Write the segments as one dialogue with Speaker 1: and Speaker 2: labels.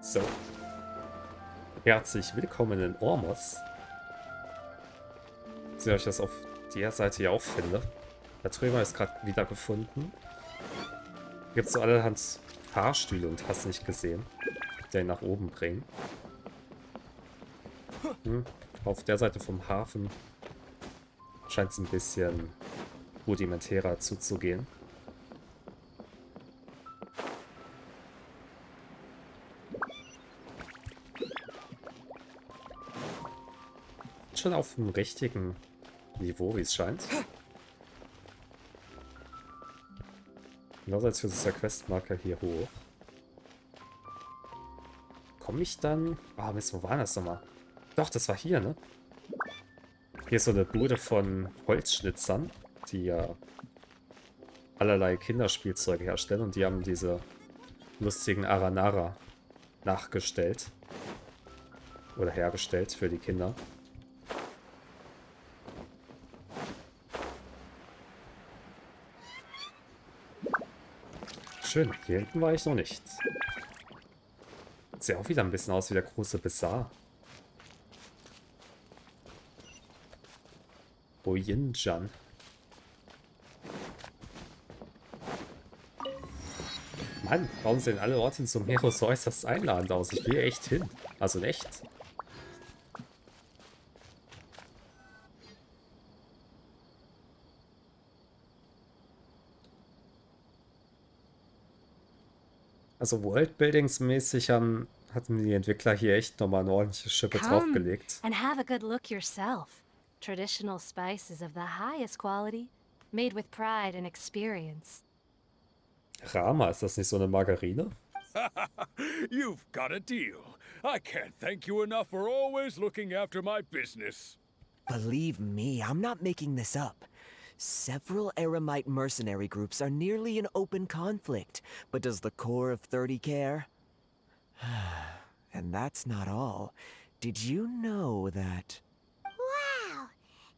Speaker 1: So. Herzlich willkommen in Ormos. Seht euch das auf der Seite hier auch finde. Der Trömer ist gerade wieder gefunden. Gibt so allerhand Fahrstühle und hast nicht gesehen, die ihn nach oben bringen. Auf der Seite vom Hafen scheint es ein bisschen rudimentärer zuzugehen. Schon auf dem richtigen Niveau, wie es scheint. Genauso als für dieser Questmarker hier hoch. Komme ich dann... Ah, Mist, wo war das nochmal? Doch, das war hier, ne? Hier ist so eine Bude von Holzschnitzern, die ja allerlei Kinderspielzeuge herstellen. Und die haben diese lustigen Aranara nachgestellt. Oder hergestellt für die Kinder. Schön, hier hinten war ich noch nicht. Sieht auch wieder ein bisschen aus wie der große Bizarre. Boyinjan. Mann, warum sehen alle Orte in Sumeru so äußerst einladend aus? Ich will echt hin. Also in echt. Also Worldbuildingsmäßig hatten die Entwickler hier echt nochmal eine ordentliche Schippe draufgelegt.
Speaker 2: And have a good look yourself. Traditional spices of the highest quality, made with pride and experience.
Speaker 1: Rama, ist das nicht so eine Margarine?
Speaker 3: You've got a deal. I can't thank you enough for always looking after my business.
Speaker 4: Believe me, I'm not making this up. Several Eremite mercenary groups are nearly in open conflict, but does the core of 30 care? And that's not all. Did you know that...
Speaker 5: Wow!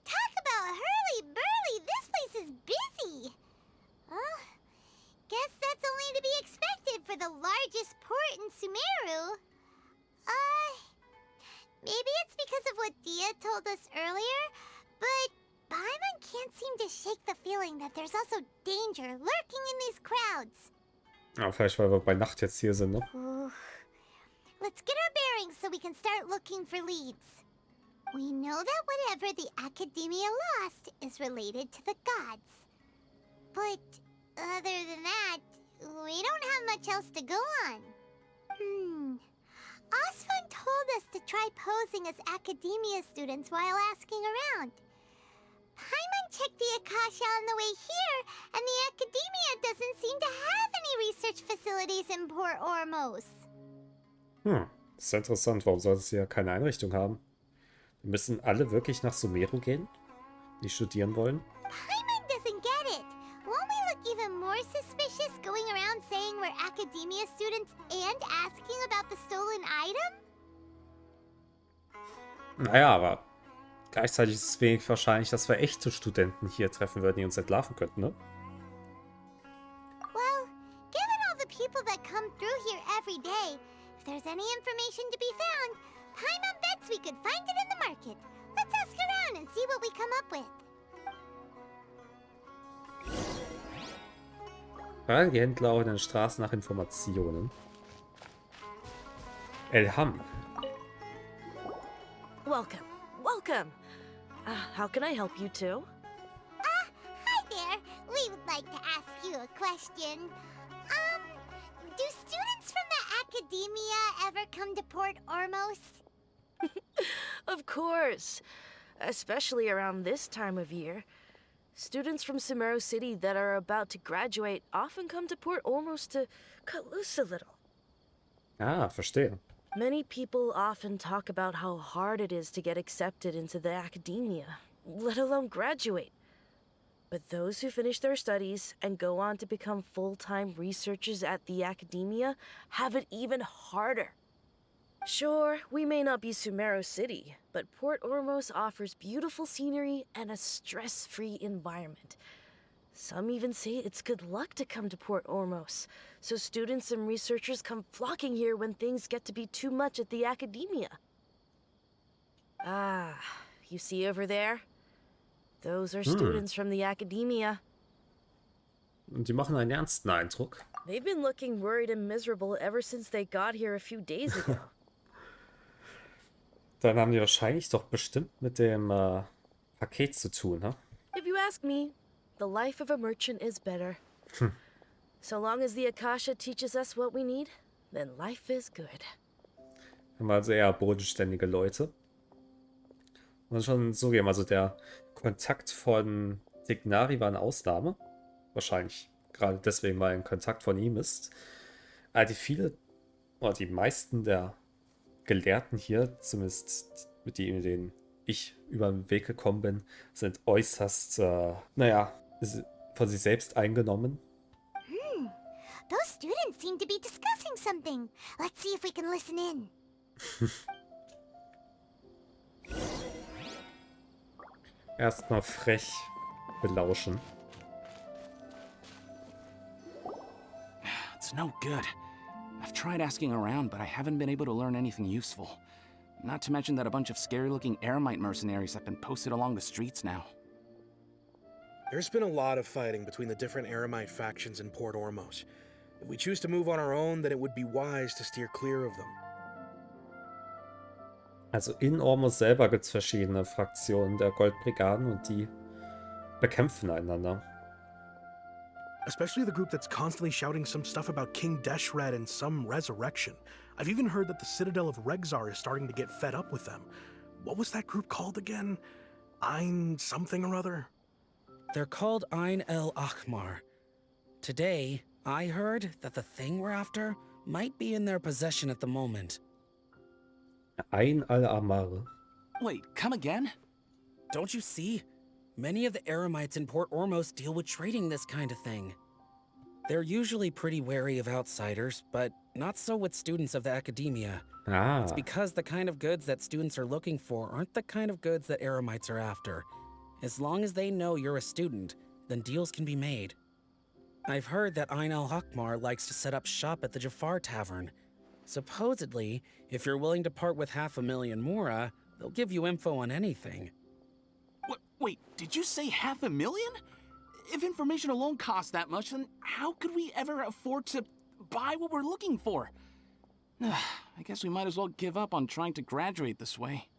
Speaker 5: Talk about hurly-burly! This place is busy! Guess that's only to be expected for the largest port in Sumeru. Maybe it's because of what Dia told us earlier, but Paimon can't seem to shake the feeling that there's also danger lurking in these crowds.
Speaker 1: Ja, vielleicht weil wir bei Nacht jetzt hier sind, ne?
Speaker 5: Let's get our bearings so we can start looking for leads. We know that whatever the Academia lost is related to the gods. But other than that, we don't have much else to go on. Osfun told us to try posing as Academia students while asking around. Paimon checked the Akasha on the way here, and the Academia doesn't seem to have any research facilities in Port Ormos.
Speaker 1: Das ist ja interessant. Warum sollte es hier keine Einrichtung haben? Wir müssen alle wirklich nach Sumeru gehen, die studieren wollen?
Speaker 5: Paimon doesn't get it. Won't we look even more suspicious going around saying we're Academia students and asking about the stolen item?
Speaker 1: Naja, aber gleichzeitig ist es wenig wahrscheinlich, dass wir echte Studenten hier treffen würden, die uns entlarven könnten, ne?
Speaker 5: Well, given all the people that come through here every day, if there's any information to be found, Paimon bets we could find it in the market. Let's ask around and see what we come up with.
Speaker 1: Fragen die Händler auch in den Straßen nach Informationen. Elham.
Speaker 2: Welcome, welcome. How can I help you too?
Speaker 5: Hi there. We would like to ask you a question. Do students from the Academia ever come to Port Ormos?
Speaker 2: Of course. Especially around this time of year. Students from Sumeru City that are about to graduate often come to Port Ormos to cut loose a little.
Speaker 1: Ah, verstehe.
Speaker 2: Many people often talk about how hard it is to get accepted into the academia, let alone graduate. But those who finish their studies and go on to become full-time researchers at the academia have it even harder. Sure, we may not be Sumeru City, but Port Ormos offers beautiful scenery and a stress-free environment. Some even say it's good luck to come to Port Ormos, so students and researchers come flocking here when things get to be too much at the academia. Ah, you see over there? Those are students from the academia.
Speaker 1: Und die machen einen ernsten Eindruck.
Speaker 2: They've been looking worried and miserable ever since they got here a few days ago.
Speaker 1: Dann haben die wahrscheinlich doch bestimmt mit dem Paket zu tun, ne?
Speaker 2: If you ask me, the life of a merchant is better. So long as the Akasha teaches us what we need, then life is good.
Speaker 1: Haben wir also eher bodenständige Leute. Muss schon zugeben, also der Kontakt von Tignari war eine Ausnahme. Wahrscheinlich gerade deswegen, weil ein Kontakt von ihm ist. Aber die meisten der Gelehrten hier, zumindest mit denen ich über den Weg gekommen bin, sind äußerst, von sich selbst eingenommen.
Speaker 5: Those students seem to be discussing something. Let's see if we can listen in.
Speaker 1: Erstmal frech belauschen.
Speaker 6: It's no good. I've tried asking around, but I haven't been able to learn anything useful. Not to mention that a bunch of scary-looking Eremite mercenaries have been posted along the streets now.
Speaker 7: There's been a lot of fighting between the different Eremite factions in Port Ormos. If we choose to move on our own, then it would be wise to steer clear of them.
Speaker 1: Also in Ormos selber gibt es verschiedene Fraktionen der Goldbrigaden und die bekämpfen einander.
Speaker 7: Especially the group that's constantly shouting some stuff about King Deshret and some resurrection. I've even heard that the Citadel of Regzar is starting to get fed up with them. What was that group called again? Ein something or other?
Speaker 8: They're called Ein el Ahmar. Today, I heard that the thing we're after might be in their possession at the moment.
Speaker 1: Ein al-Amar.
Speaker 6: Wait, come again?
Speaker 8: Don't you see? Many of the Eremites in Port Ormos deal with trading this kind of thing. They're usually pretty wary of outsiders, but not so with students of the academia.
Speaker 1: Ah.
Speaker 8: It's because the kind of goods that students are looking for aren't the kind of goods that Eremites are after. As long as they know you're a student, then deals can be made. I've heard that Ein al-Hakmar likes to set up shop at the Jafar Tavern. Supposedly, if you're willing to part with 500,000 mora, they'll give you info on anything.
Speaker 6: Wait, did you say 500,000? If information alone costs that much, then how could we ever afford to buy what we're looking for? I guess we might as well give up on trying to graduate this way.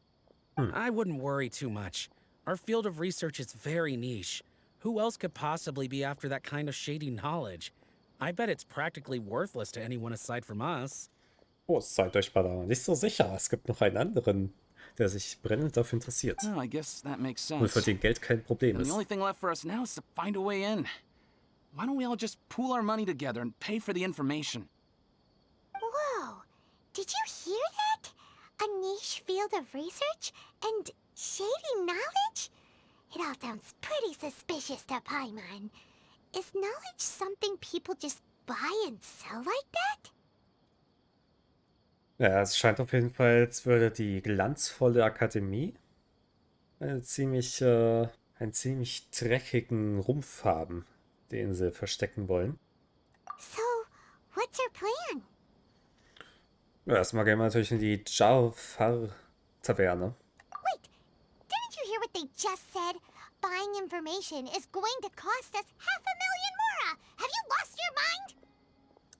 Speaker 8: I wouldn't worry too much. Our field of research is very niche. Who else could possibly be after that kind of shady knowledge? I bet it's practically worthless to anyone aside from us.
Speaker 1: Oh, seid euch mal da nicht so sicher. Es gibt noch einen anderen, der sich brennend dafür interessiert.
Speaker 6: Oh, I guess that makes
Speaker 1: Und
Speaker 6: sense.
Speaker 1: für den Geld kein Problem
Speaker 6: And
Speaker 1: ist.
Speaker 6: the only thing left for us now is to find a way in. Why don't we all just pool our money together and pay for the information?
Speaker 5: Whoa! Did you hear that? A niche field of research and shady knowledge? It all sounds pretty suspicious to Paimon. Is knowledge something people just buy and sell like that?
Speaker 1: Ja, es scheint auf jeden Fall, als würde die glanzvolle Akademie einen ziemlich dreckigen Rumpf haben, den sie verstecken wollen.
Speaker 5: So, what's your plan?
Speaker 1: Ja, erstmal gehen wir natürlich in die Jafar-Taverne.
Speaker 5: Wait, didn't you hear what they just said? Buying information is going to cost us 500,000 mora! Have you lost your mind?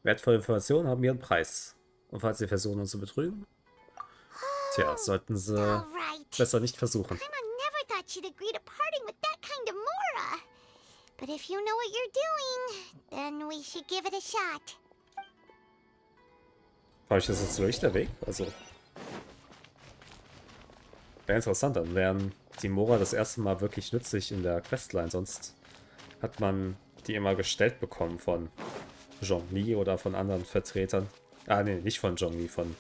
Speaker 1: Wertvolle Informationen haben ihren Preis. Und falls sie versuchen, uns zu betrügen, tja, sollten sie
Speaker 5: Alright.
Speaker 1: besser nicht versuchen.
Speaker 5: Paimon never thought she'd agree to parting with that kind of mora. But if you know what you're doing, then we should give it a shot.
Speaker 1: Vielleicht ist jetzt wirklich der Weg. Also, wäre interessant, dann wären die Mora das erste Mal wirklich nützlich in der Questline. Sonst hat man die immer gestellt bekommen von Zhongli oder von anderen Vertretern. Ah, nee, nicht von Zhongli, von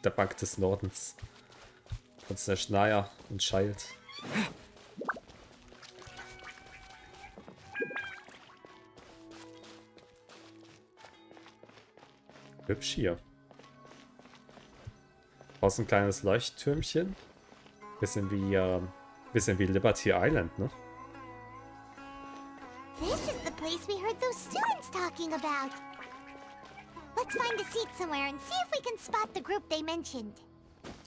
Speaker 1: der Bank des Nordens. Von Snaya und Child. Hübsch hier. Aus ein kleines Leuchttürmchen. Bisschen wie Liberty Island, ne?
Speaker 5: This talking about. Let's find a seat somewhere and see if we can spot the group they mentioned.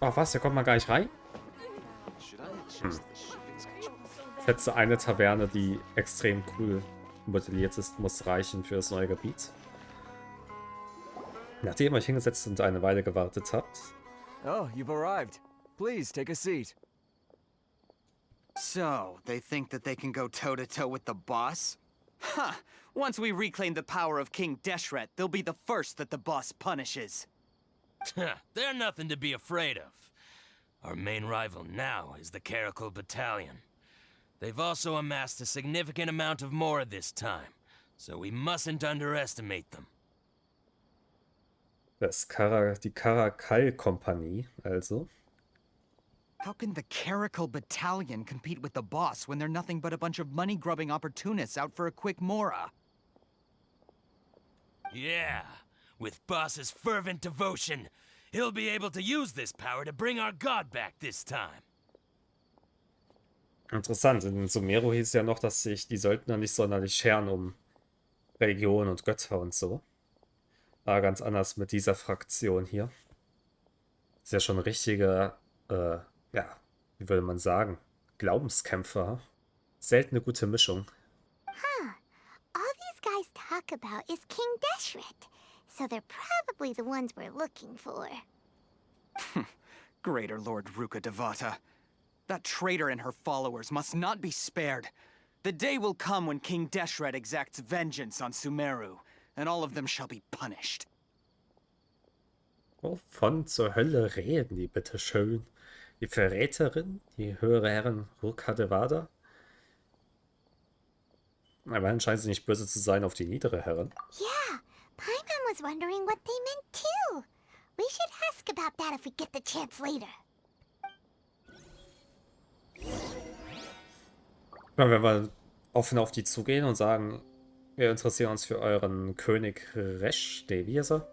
Speaker 1: Oh, was? Hier kommt man gar nicht rein? Letzte eine Taverne, die extrem cool modelliert ist, muss reichen für das neue Gebiet. Nachdem ihr euch hingesetzt und eine Weile gewartet habt.
Speaker 4: Oh, you've arrived. Please take a seat.
Speaker 9: So, they think that they can go toe-to-toe with the boss? Huh! Once we reclaim the power of King Deshret, they'll be the first that the boss punishes.
Speaker 10: They're nothing to be afraid of. Our main rival now is the K03 Battalion. They've also amassed a significant amount of More this time, so we mustn't underestimate them.
Speaker 1: Die K03-Kompanie, also.
Speaker 9: How can the K03 Battalion compete with the boss when they're nothing but a bunch of money-grubbing opportunists out for a quick Mora?
Speaker 10: Yeah, with Boss's fervent devotion, he'll be able to use this power to bring our god back this time.
Speaker 1: Interessant, in Sumeru hieß es ja noch, dass sich die Söldner nicht sonderlich scheren um Religion und Götter und so. Aber ganz anders mit dieser Fraktion hier. Ist ja schon richtige, ja, wie würde man sagen, Glaubenskämpfer. Selten eine gute Mischung.
Speaker 5: Huh. All these guys talk about is King Deshret, so they're probably the ones we're looking for.
Speaker 9: Greater Lord Ruka Devata. That traitor and her followers must not be spared. The day will come when King Deshret exacts vengeance on Sumeru, and all of them shall be punished.
Speaker 1: Wovon zur Hölle reden die bitte schön? Die Verräterin, die höhere Herrin Ruka Devata? Aber scheint sie nicht böse zu sein auf die niedere Herrin.
Speaker 5: Yeah, Paimon was wondering what they meant too. We should ask about that if we get the chance later.
Speaker 1: Ja, wenn wir offen auf die zugehen und sagen, wir interessieren uns für euren König Resch, wie ist er?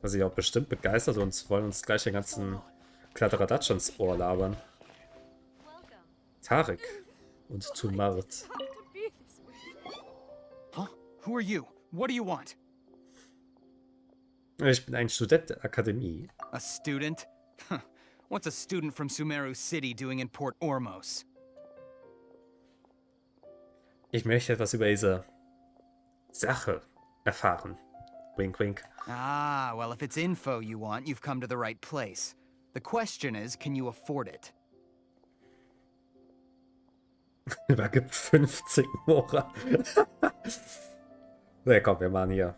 Speaker 1: Da sind ja auch bestimmt begeistert und wollen uns gleich den ganzen Kladderadatsch ins Ohr labern. Tarek und Tumart.
Speaker 9: Huh? Who are you? What do you want?
Speaker 1: Ich bin ein Student der Akademie.
Speaker 9: A student? Huh. What's a student from Sumeru City doing in Port Ormos?
Speaker 1: Ich möchte etwas über diese Sache erfahren. Wink, wink.
Speaker 9: Ah, well, if it's info you want, you've come to the right place. The question is, can you afford it?
Speaker 1: Da gibt 50 Mora. Ja, komm, wir machen hier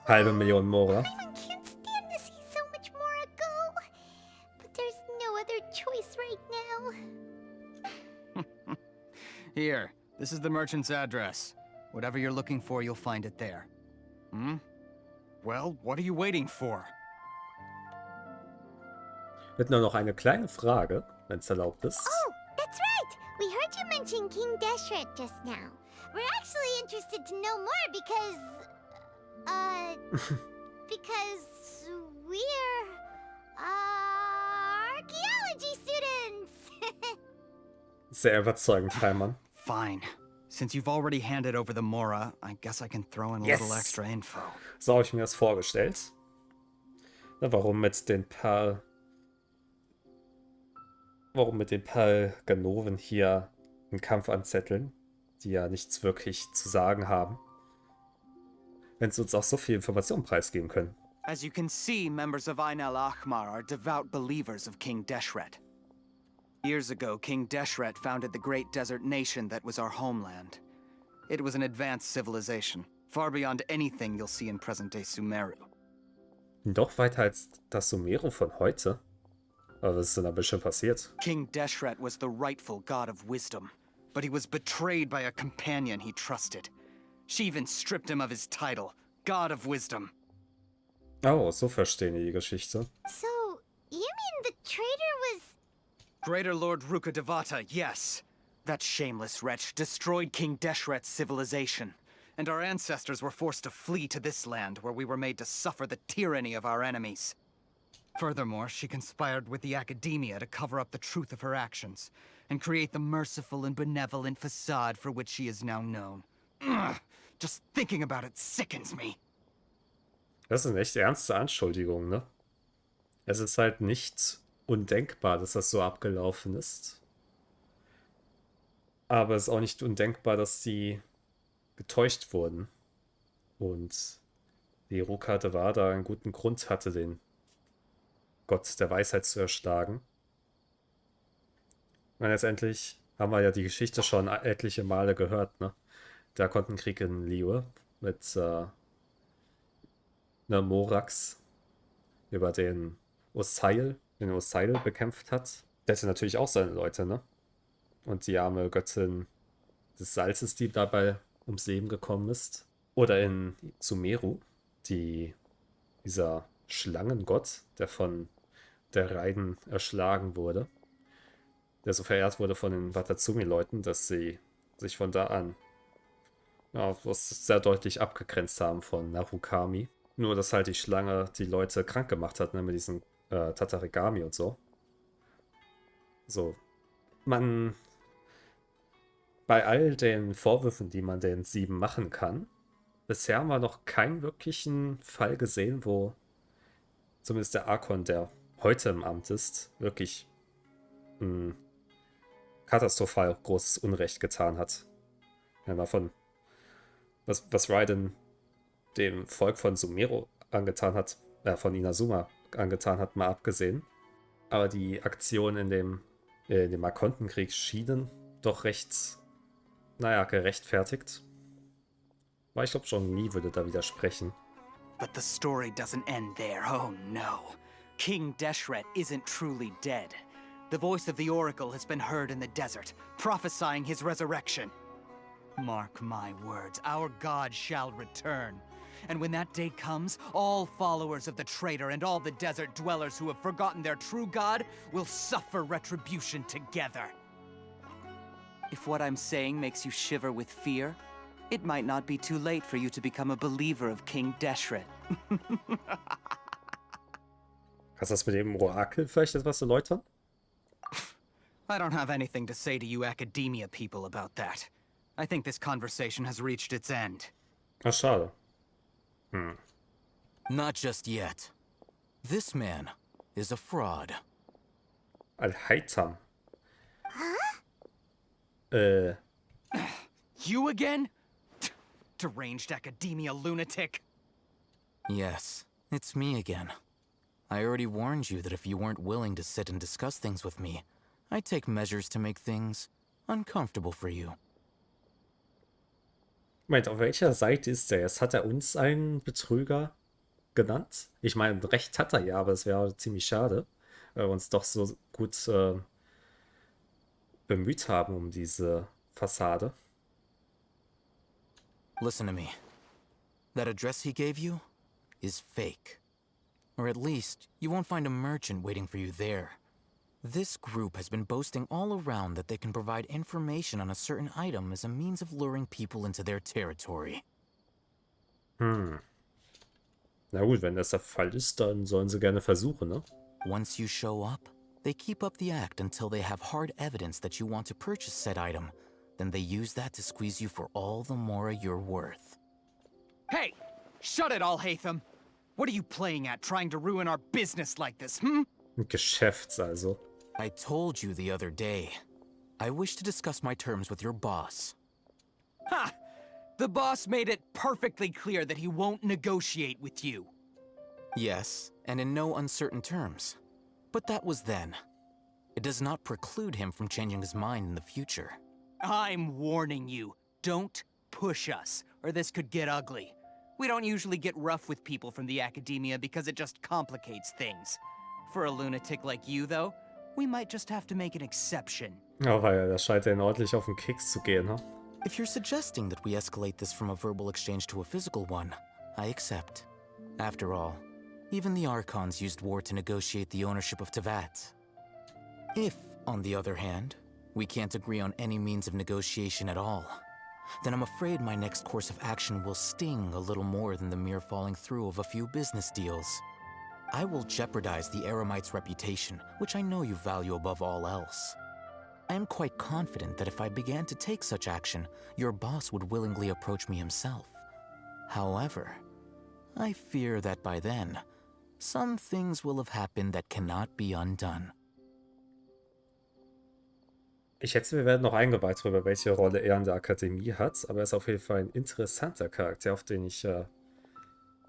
Speaker 1: halbe Million Mora.
Speaker 5: Paimon can't stand to see so much more go. But there's no other choice right now.
Speaker 9: Here, this is the merchant's address. Whatever you're looking for, you'll find it there. Hmm? Well, what are you waiting for?
Speaker 1: Mit nur noch eine kleine Frage, wenn es erlaubt ist.
Speaker 5: Oh, that's right. We heard you mention King Deshret just now. We're actually interested to know more because... because we're... archaeology students!
Speaker 1: Sehr überzeugend, Heimann.
Speaker 9: Fine. Since you've already handed over the Mora, I guess I can throw in a little extra info.
Speaker 1: So habe ich mir das vorgestellt. Na, warum mit den paar Ganoven hier einen Kampf anzetteln, die ja nichts wirklich zu sagen haben, wenn sie uns auch so viel Informationen preisgeben können.
Speaker 9: As you can see, members of Ain al-Ahmar are devout believers of King Deshret. Years ago, King Deshret founded the great desert nation that was our homeland. It was an advanced civilization, far beyond anything you'll see in present-day Sumeru.
Speaker 1: Doch weiter als das Sumeru von heute? Aber was ist denn da bestimmt passiert?
Speaker 9: King Deshret was the rightful god of wisdom, but he was betrayed by a companion he trusted. She even stripped him of his title, God of Wisdom.
Speaker 1: Oh, so verstehen die Geschichte.
Speaker 5: So, you mean the traitor was...
Speaker 9: Greater Lord Ruka Devata, yes. That shameless wretch destroyed King Deshret's civilization, and our ancestors were forced to flee to this land where we were made to suffer the tyranny of our enemies. Furthermore, she conspired with the academia to cover up the truth of her actions, and create the merciful and benevolent facade for which she is now known. Ugh, Just thinking about it sickens me.
Speaker 1: Das sind echt ernste Anschuldigungen, ne? Es ist halt nicht undenkbar, dass das so abgelaufen ist. Aber es ist auch nicht undenkbar, dass die getäuscht wurden. Und die Ruka-Devar da einen guten Grund hatte, den Gott der Weisheit zu erschlagen. Ich meine, letztendlich haben wir ja die Geschichte schon etliche Male gehört, ne? Der Kontenkrieg in Liyue mit Morax, über den Osail bekämpft hat. Der hatte natürlich auch seine Leute, ne? Und die arme Göttin des Salzes, die dabei ums Leben gekommen ist. Oder in Sumeru, dieser Schlangengott, der von der Raiden erschlagen wurde, der so verehrt wurde von den Watatsumi-Leuten, dass sie sich von da an sehr deutlich abgegrenzt haben von Narukami. Nur, dass halt die Schlange die Leute krank gemacht hat, ne, mit diesen Tatarigami und so. So, bei all den Vorwürfen, die man den 7 machen kann, bisher haben wir noch keinen wirklichen Fall gesehen, wo zumindest der Archon, der heute im Amt ist, wirklich ein katastrophal großes Unrecht getan hat. Ja, von was Raiden dem Volk von Sumeru angetan hat, von Inazuma angetan hat, mal abgesehen. Aber die Aktionen in dem Arkontenkrieg schienen doch recht, gerechtfertigt. Aber ich glaube schon, nie würde da widersprechen.
Speaker 9: But the story doesn't end there, oh no. King Deshret isn't truly dead. The voice of the Oracle has been heard in the desert, prophesying his resurrection. Mark my words, our god shall return. And when that day comes, all followers of the traitor and all the desert dwellers who have forgotten their true god will suffer retribution together. If what I'm saying makes you shiver with fear, it might not be too late for you to become a believer of King Deshret.
Speaker 1: Kannst du das mit dem Orakel vielleicht etwas erläutern?
Speaker 9: I don't have anything to say to you academia people about that. I think this conversation has reached its end.
Speaker 1: Ach, schade.
Speaker 11: Not just yet. This man is a fraud.
Speaker 1: Al-Haytham.
Speaker 9: You again? Deranged academia lunatic.
Speaker 11: Yes, it's me again. I already warned you that if you weren't willing to sit and discuss things with me, I'd take measures to make things uncomfortable for you.
Speaker 1: Moment, auf welcher Seite ist der jetzt? Hat er uns einen Betrüger genannt? Ich meine, recht hat er ja, aber es wäre ziemlich schade, weil wir uns doch so gut bemüht haben um diese Fassade.
Speaker 11: Listen to me. That address he gave you is fake. Or at least, you won't find a merchant waiting for you there. This group has been boasting all around that they can provide information on a certain item as a means of luring people into their territory.
Speaker 1: Na gut, wenn das der Fall ist, dann sollen sie gerne versuchen, ne?
Speaker 11: Once you show up, they keep up the act until they have hard evidence that you want to purchase said item. Then they use that to squeeze you for all the more you're worth.
Speaker 9: Hey! Shut it, Al-Haytham! What are you playing at, trying to ruin our business like this,
Speaker 1: Geschäfts also.
Speaker 11: I told you the other day. I wish to discuss my terms with your boss.
Speaker 9: Ha! The boss made it perfectly clear that he won't negotiate with you.
Speaker 11: Yes, and in no uncertain terms. But that was then. It does not preclude him from changing his mind in the future.
Speaker 9: I'm warning you. Don't push us, or this could get ugly. We don't usually get rough with people from the academia because it just complicates things. For a lunatic like you, though, we might just have to make an exception.
Speaker 1: Ja, weil das scheint ihnen ordentlich auf den Keks zu gehen, ne?
Speaker 11: If you're suggesting that we escalate this from a verbal exchange to a physical one, I accept. After all, even the Archons used war to negotiate the ownership of Teyvat. If, on the other hand, we can't agree on any means of negotiation at all, then I'm afraid my next course of action will sting a little more than the mere falling through of a few business deals. I will jeopardize the Eremite's reputation, which I know you value above all else. I am quite confident that if I began to take such action, your boss would willingly approach me himself. However, I fear that by then, some things will have happened that cannot be undone.
Speaker 1: Ich schätze, wir werden noch eingeweiht darüber, welche Rolle er in der Akademie hat, aber er ist auf jeden Fall ein interessanter Charakter, auf den ich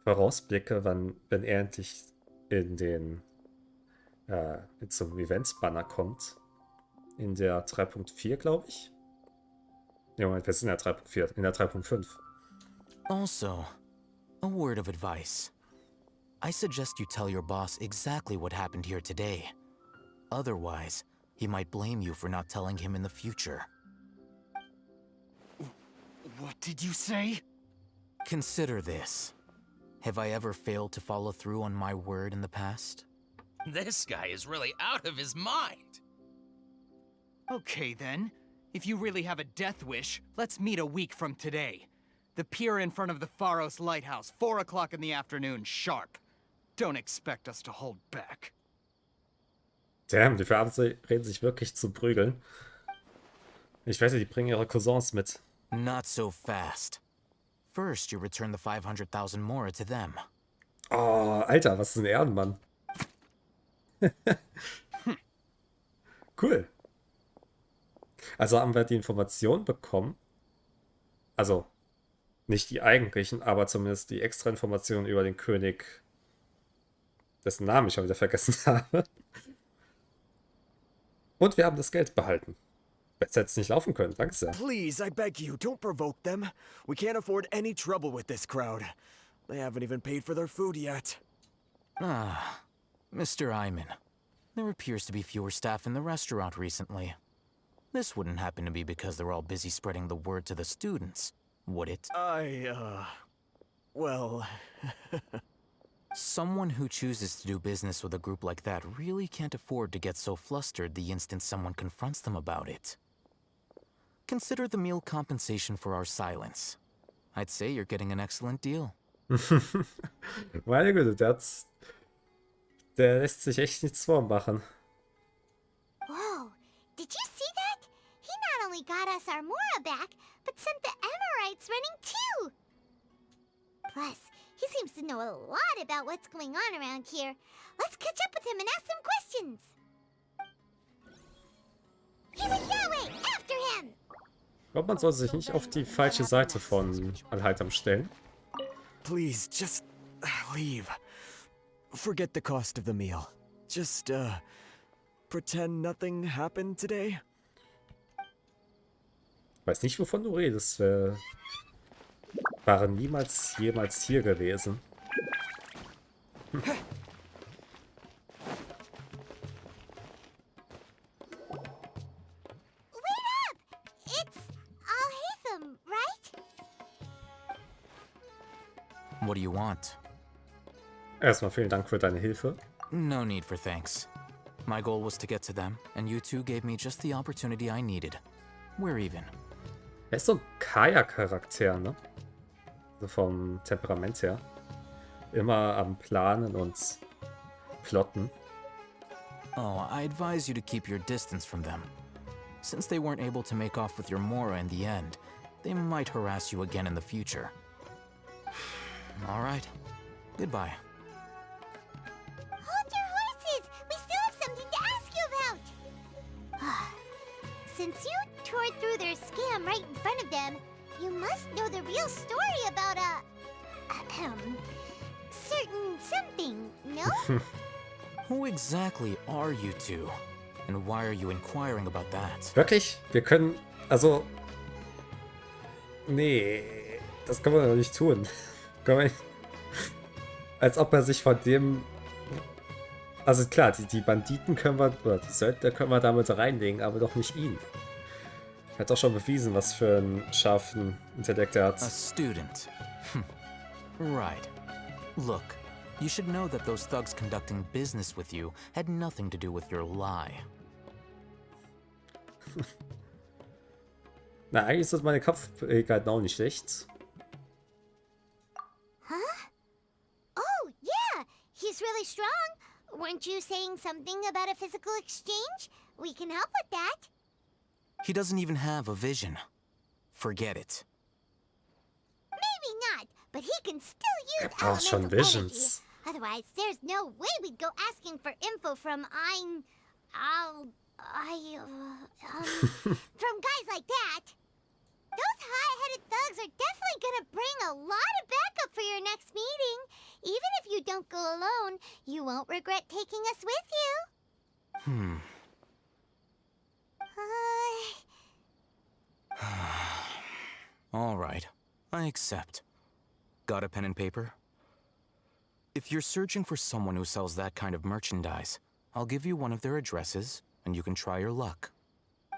Speaker 1: vorausblicke, wenn er endlich zum Events-Banner kommt. In der 3.4, glaube ich. Ja, Moment, wir sind in der 3.4, in der 3.5.
Speaker 11: Also, a word of advice. I suggest you tell your boss exactly what happened here today. Otherwise, he might blame you for not telling him in the future.
Speaker 9: What did you say?
Speaker 11: Consider this. Have I ever failed to follow through on my word in the past?
Speaker 10: This guy is really out of his mind.
Speaker 9: Okay then. If you really have a death wish, let's meet a week from today. The pier in front of the Pharos Lighthouse, 4 o'clock in the afternoon, sharp. Don't expect us to hold back.
Speaker 1: Damn, die verabreden sich wirklich zu prügeln. Ich wette, die bringen ihre Cousins mit.
Speaker 11: Not so fast. First, you return the 500,000 Mora to them.
Speaker 1: Oh, Alter, was ist ein Ehrenmann. Cool. Also haben wir die Informationen bekommen. Also, nicht die eigentlichen, aber zumindest die extra Informationen über den König, dessen Namen ich schon wieder vergessen habe. Und wir haben das Geld behalten. Besser hätte es nicht laufen können, danke sehr.
Speaker 4: Please, I beg you, don't provoke them. We can't afford any trouble with this crowd. They haven't even paid for their food yet.
Speaker 11: Ah, Mr. Iman. There appears to be fewer staff in the restaurant recently. This wouldn't happen to be because they're all busy spreading the word to the students, would it?
Speaker 4: Well...
Speaker 11: Someone who chooses to do business with a group like that really can't afford to get so flustered the instant someone confronts them about it. Consider the meal compensation for our silence. I'd say you're getting an excellent deal.
Speaker 1: Meine Güte, der lässt sich echt nichts vormachen.
Speaker 5: Whoa, did you see that? He not only got us our Mora back, but sent the Amorites running too! Plus, he seems to know a lot about what's going on around here. Let's catch up with him and ask some questions. He went that way! After him!
Speaker 1: Ich glaube, man soll sich nicht auf die falsche Seite von Al-Haytham stellen.
Speaker 4: Please, just leave. Forget the cost of the meal. Just, pretend nothing happened today.
Speaker 1: Weiß nicht, wovon du redest. Wir waren niemals jemals hier gewesen.
Speaker 5: Wait up! It's Al-Haytham, right?
Speaker 11: What do you want?
Speaker 1: Erstmal vielen Dank für deine Hilfe.
Speaker 11: No need for thanks. My goal was to get to them, and you two gave me just the opportunity I needed. We're even.
Speaker 1: Er ist so ein Kaya-Charakter, ne? So vom Temperament her. Immer am Planen und Plotten.
Speaker 11: Oh, I advise you to keep your distance from them. Since they weren't able to make off with your Mora in the end, they might harass you again in the future. All right. Goodbye.
Speaker 5: Hold your horses! We still have something to ask you about! Since you tore through their scam right in front of them, you must know the real story about certain something, no?
Speaker 11: Who exactly are you two? And why are you inquiring about that?
Speaker 1: Wirklich? Wir können... Also... Nee, das können wir doch nicht tun. Können wir... Als ob er sich von dem... Also klar, die Banditen können wir... Oder die Söldner können wir damit reinlegen, aber doch nicht ihn. Er hat doch schon bewiesen, was für einen scharfen Intellekt er hat.
Speaker 11: A student. Right. Look, you should know that those thugs conducting business with you had nothing to do with your lie.
Speaker 1: Na, eigentlich sind meine Kampffähigkeiten auch nicht schlecht.
Speaker 5: Huh? Oh, yeah! He's really strong! Weren't you saying something about a physical exchange? We can help with that.
Speaker 11: He doesn't even have a vision. Forget it.
Speaker 5: Maybe not, but he can still use
Speaker 1: braucht schon
Speaker 5: elemental energy.
Speaker 1: Visions.
Speaker 5: Otherwise, there's no way we'd go asking for info from from guys like that. Those hot-headed thugs are definitely gonna bring a lot of backup for your next meeting. Even if you don't go alone, you won't regret taking us with you.
Speaker 11: All right, I accept. Got a pen and paper? If you're searching for someone who sells that kind of merchandise, I'll give you one of their addresses, and you can try your luck.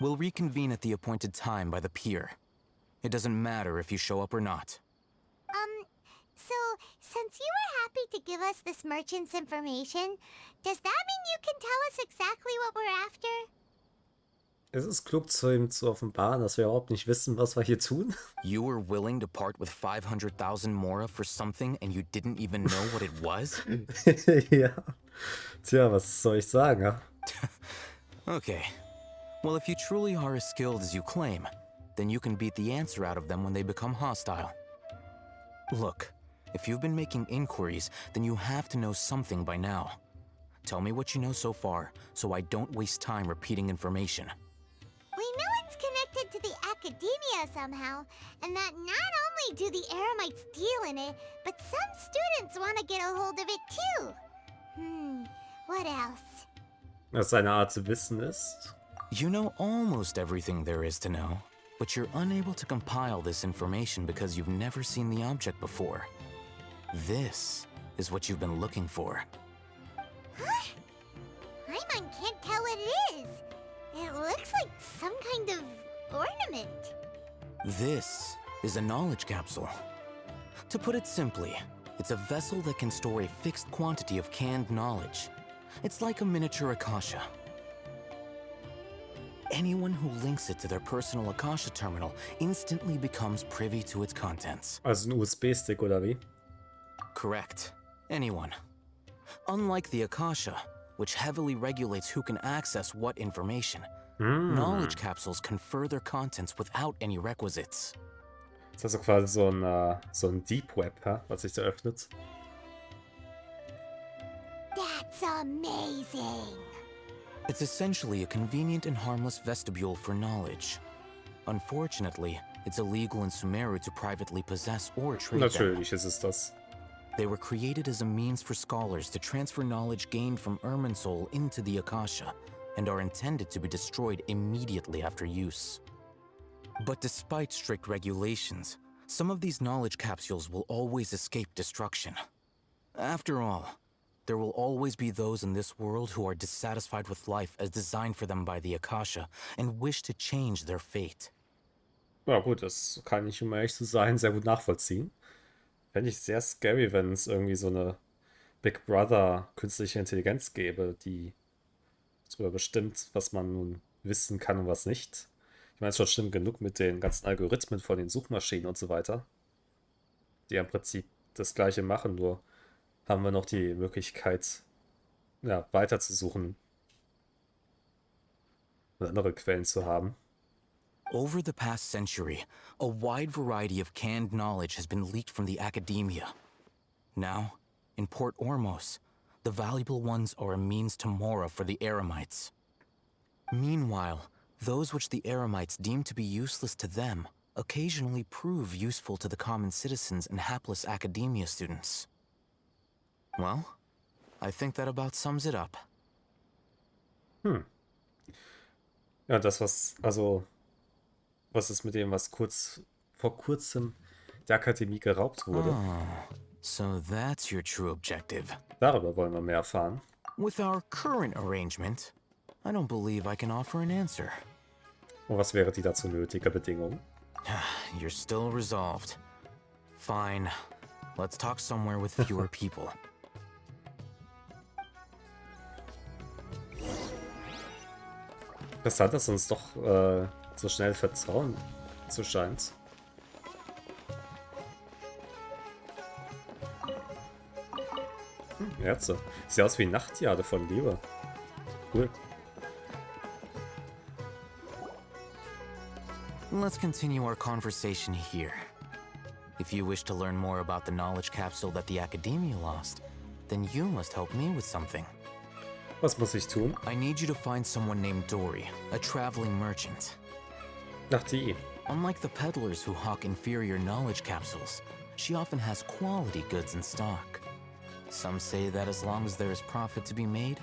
Speaker 11: We'll reconvene at the appointed time by the pier. It doesn't matter if you show up or not.
Speaker 5: So, since you were happy to give us this merchant's information, does that mean you can tell us exactly what we're after?
Speaker 1: Es ist klug, zu ihm zu offenbaren, dass wir überhaupt nicht wissen, was wir hier tun.
Speaker 11: You were willing to part with 500,000 Mora for something and you didn't even know what it was?
Speaker 1: Ja. Tja, was soll ich sagen, ja?
Speaker 11: Okay. Well, if you truly are as skilled as you claim, then you can beat the answer out of them when they become hostile. Look, if you've been making inquiries, then you have to know something by now. Tell me what you know so far, so I don't waste time repeating information.
Speaker 5: We know it's connected to the academia somehow, and that not only do the Eremites deal in it, but some students want to get a hold of it too. What else?
Speaker 1: Was eine Art zu wissen ist.
Speaker 11: You know almost everything there is to know, but you're unable to compile this information because you've never seen the object before. This is what you've been looking for.
Speaker 5: Huh? Paimon can't tell what it is. It looks like some kind of ornament.
Speaker 11: This is a knowledge capsule. To put it simply, it's a vessel that can store a fixed quantity of canned knowledge. It's like a miniature Akasha. Anyone who links it to their personal Akasha terminal instantly becomes privy to its contents.
Speaker 1: Also ein USB-Stick oder wie?
Speaker 11: Correct. Anyone. Unlike the Akasha, which heavily regulates who can access what information, knowledge capsules confer their contents without any requisites.
Speaker 1: Das ist also quasi so ein Deep Web, ha? Was sich da öffnet.
Speaker 5: That's amazing.
Speaker 11: It's essentially a convenient and harmless vestibule for knowledge. Unfortunately, it's illegal in Sumeru to privately possess or trade them.
Speaker 1: Natürlich ist es das.
Speaker 11: They were created as a means for scholars to transfer knowledge gained from Irminsul into the Akasha, and are intended to be destroyed immediately after use. But despite strict regulations, some of these knowledge capsules will always escape destruction. After all, there will always be those in this world who are dissatisfied with life as designed for them by the Akasha and wish to change their fate.
Speaker 1: Ja gut, das kann ich, um ehrlich zu sein, sehr gut nachvollziehen. Fände ich sehr scary, wenn es irgendwie so eine Big Brother künstliche Intelligenz gäbe, die darüber bestimmt, was man nun wissen kann und was nicht. Ich meine, es ist schon schlimm genug mit den ganzen Algorithmen von den Suchmaschinen und so weiter, die im Prinzip das Gleiche machen, nur haben wir noch die Möglichkeit, ja, weiterzusuchen und andere Quellen zu haben.
Speaker 11: Over the past century, a wide variety of canned knowledge has been leaked from the academia. Now, in Port Ormos, the valuable ones are a means to Mora for the Eremites. Meanwhile, those which the Eremites deem to be useless to them occasionally prove useful to the common citizens and hapless academia students. Well, I think that about sums it up.
Speaker 1: Ja, das was ist mit dem, was vor kurzem der Akademie geraubt wurde?
Speaker 11: So that's your true objective.
Speaker 1: Darüber wollen wir mehr erfahren.
Speaker 11: With our current arrangement, I don't believe I can offer an answer.
Speaker 1: Und was wäre die dazu nötige Bedingung?
Speaker 11: You're still resolved. Fine. Let's talk somewhere with fewer people.
Speaker 1: Interessant, dass uns doch so schnell Vertrauen zu scheint. Ärzte. Sieht aus wie Nachtjade von Liebe. Cool.
Speaker 11: Let's continue our conversation here. If you wish to learn more about the knowledge capsule that the Academia lost, then you must help me with something.
Speaker 1: Was muss ich tun?
Speaker 11: I need you to find someone named Dory, a traveling merchant.
Speaker 1: Ach, die.
Speaker 11: Unlike the peddlers who hawk inferior knowledge capsules, she often has quality goods in stock. Some say that as long as there is profit to be made,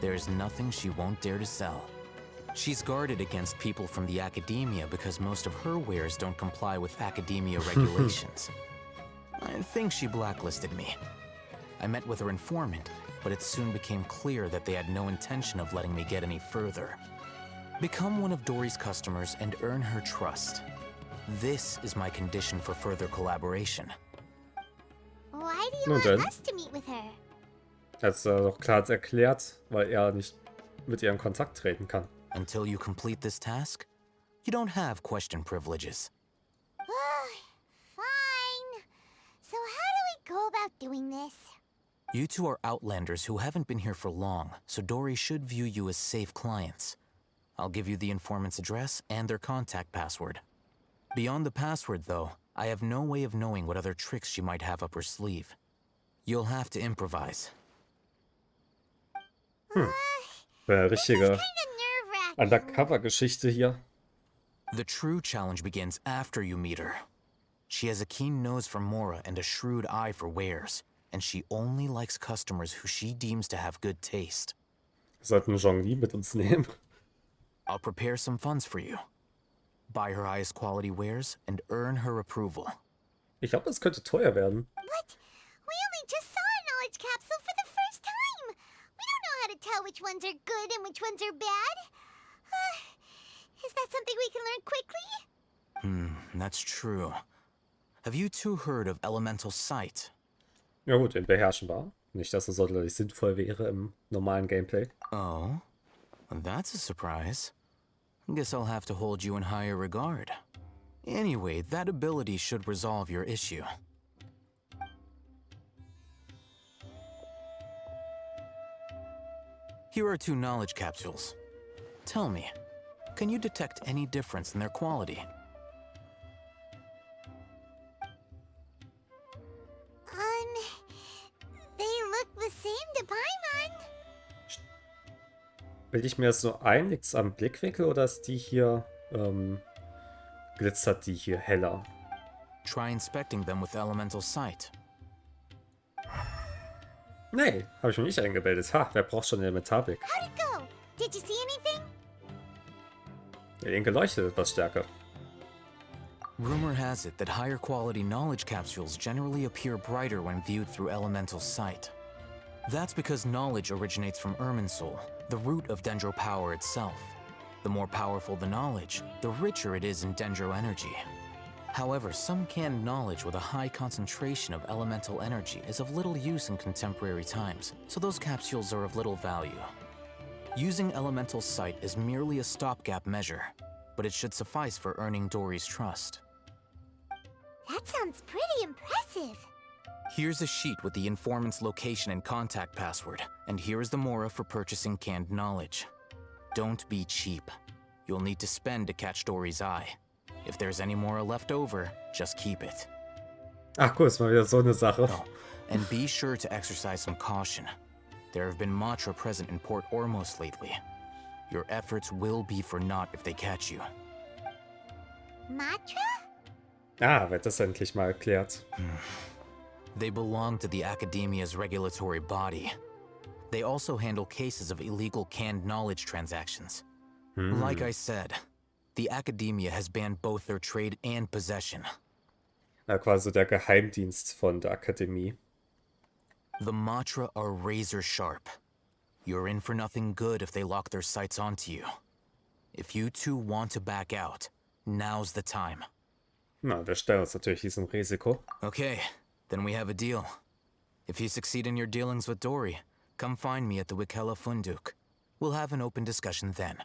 Speaker 11: there is nothing she won't dare to sell. She's guarded against people from the Academia because most of her wares don't comply with Academia regulations. I think she blacklisted me. I met with her informant, but it soon became clear that they had no intention of letting me get any further. Become one of Dory's customers and earn her trust. This is my condition for further collaboration.
Speaker 5: Why do you want us to meet with her?
Speaker 1: Hat es doch klar erklärt, weil er nicht mit ihr in Kontakt treten kann.
Speaker 11: Until you complete this task, you don't have question privileges.
Speaker 5: Fine. So how do we go about doing this?
Speaker 11: You two are outlanders who haven't been here for long, so Dory should view you as safe clients. I'll give you the informant's address and their contact password. Beyond the password, though, I have no way of knowing what other tricks she might have up her sleeve. You'll have to improvise.
Speaker 1: Richtige Undercover-Geschichte hier.
Speaker 11: The true challenge begins after you meet her. She has a keen nose for Mora and a shrewd eye for wares, and she only likes customers who she deems to have good taste.
Speaker 1: Wir sollten Zhongli mit uns nehmen.
Speaker 11: I'll prepare some funds for you. Buy her highest quality wares and earn her approval.
Speaker 1: Ich glaube, das könnte teuer werden.
Speaker 5: What? We only just saw a knowledge capsule for the first time. We don't know how to tell which ones are good and which ones are bad. Is that something we can learn quickly?
Speaker 11: That's true. Have you two heard of elemental sight?
Speaker 1: Ja gut, in beherrschbar. Nicht, dass es sonderlich sinnvoll wäre im normalen Gameplay.
Speaker 11: Oh, that's a surprise. Guess I'll have to hold you in higher regard. Anyway, that ability should resolve your issue. Here are 2 knowledge capsules. Tell me, can you detect any difference in their quality?
Speaker 5: They look the same to Paimon.
Speaker 1: Bilde ich mir das nur ein? Liegt es am Blickwinkel oder ist die hier, glitzert die hier heller?
Speaker 11: Try inspecting them with elemental sight.
Speaker 1: Nee, habe ich mir nicht eingebildet. Ha, wer braucht schon einen Elementarblick?
Speaker 5: How'd it go? Did you see anything?
Speaker 1: Ja, den geleuchtet etwas stärker.
Speaker 11: Rumor has it that higher quality knowledge capsules generally appear brighter when viewed through elemental sight. That's because knowledge originates from Irminsul, the root of Dendro power itself. The more powerful the knowledge, the richer it is in Dendro energy. However, some canned knowledge with a high concentration of elemental energy is of little use in contemporary times, so those capsules are of little value. Using elemental sight is merely a stopgap measure, but it should suffice for earning Dory's trust.
Speaker 5: That sounds pretty impressive.
Speaker 11: Here's a sheet with the informant's location and contact password, and here is the Mora for purchasing canned knowledge. Don't be cheap. You'll need to spend to catch Dory's eye. If there's any Mora left over, just keep it.
Speaker 1: Ach cool, ist mal wieder so eine Sache.
Speaker 11: Oh, and be sure to exercise some caution. There have been Matra present in Port Ormos lately. Your efforts will be for naught if they catch you.
Speaker 5: Matra?
Speaker 1: Ah, wird das endlich mal erklärt.
Speaker 11: They belong to the Academia's regulatory body. They also handle cases of illegal canned knowledge transactions. Like I said, the Academia has banned both their trade and possession.
Speaker 1: Ja, quasi der Geheimdienst von der Akademie.
Speaker 11: The Matra are razor sharp. You're in for nothing good if they lock their sights onto you. If you two want to back out, now's the time.
Speaker 1: Na, wir stellen uns natürlich diesem Risiko.
Speaker 11: Okay, then we have a deal. If you succeed in your dealings with Dory, come find me at the Wikela Funduk. We'll have an open discussion then.